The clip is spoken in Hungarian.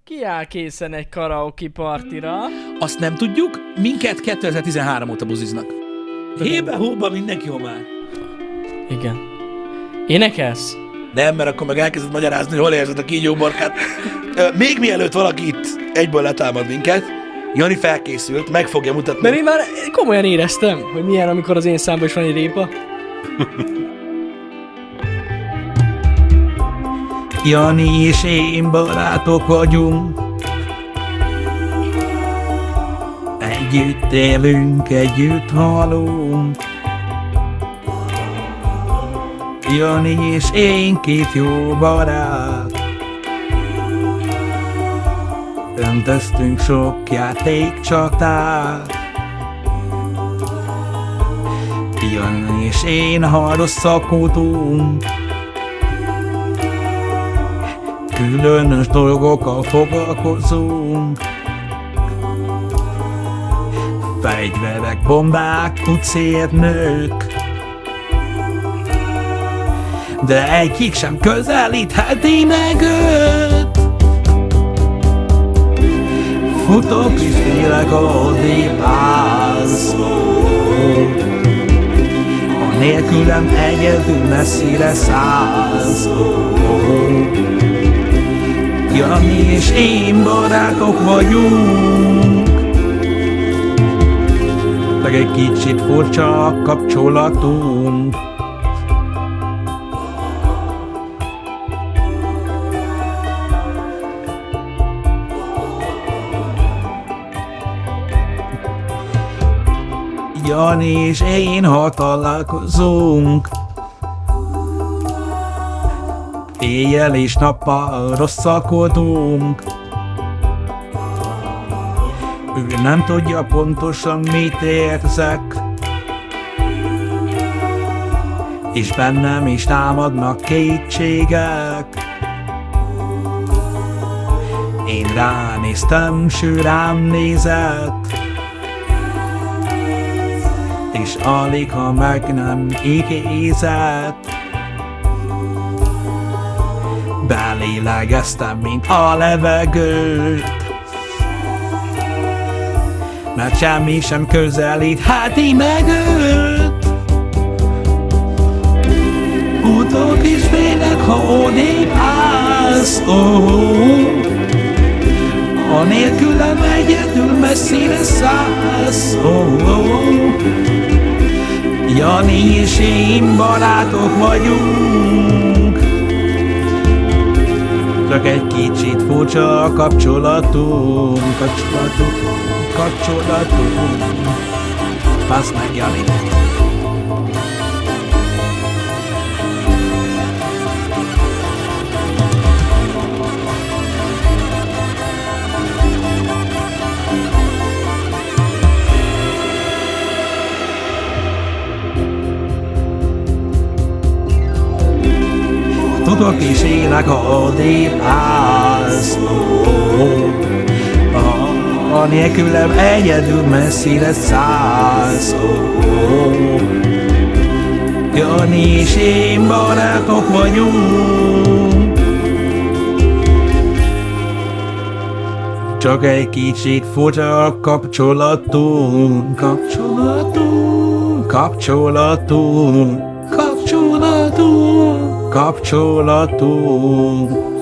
Ki áll készen egy karaoke partira? Azt nem tudjuk, minket 2013 óta buziznak. Hébe-hóba mindenki homál. Igen. Énekelsz? Nem, mert akkor meg elkezded magyarázni, hogy hol érzed a kígyóborkát. Még mielőtt valaki itt egyből letámad minket, Jani felkészült, meg fogja mutatni. Mert én már komolyan éreztem, hogy milyen, amikor az én számban is van egy répa. Jani és én barátok vagyunk. Együtt élünk, együtt halunk. Jani és én két jó barát. Öntöztünk sok játékcsatát. Jani és én, ha rosszakodunk, különös dolgokkal foglalkozunk. Fegyverek, bombák, pucérnők, de egyik sem közelítheti meg őt. Futok és félek a dépázó, a nélkülem egyedül messzire száz. Jani és én barátok vagyunk, meg egy kicsit furcsa a kapcsolatunk. Jani és én, ha találkozunk, éjjel és nappal rosszakodunk. Ő nem tudja pontosan, mit érzek, és bennem is támadnak kétségek. Én ránéztem, s ő rám nézett, és alig, ha meg nem igézett. Belélegeztem, mint a levegőt, mert semmi sem közelítheti meg őt. Futok és félek, ha odébb állsz, a nélkülem egyedül messzire szállsz. Jani és én barátok vagyunk, csak egy kicsit furcsa a kapcsolatunk. Passz meg, Jani! Tudok és élek, ha odébb állsz, a nélkülem egyedül messzire szállsz. Jani és én barátok vagyunk, csak egy kicsit furcsa a kapcsolatunk. Kapcsolatunk.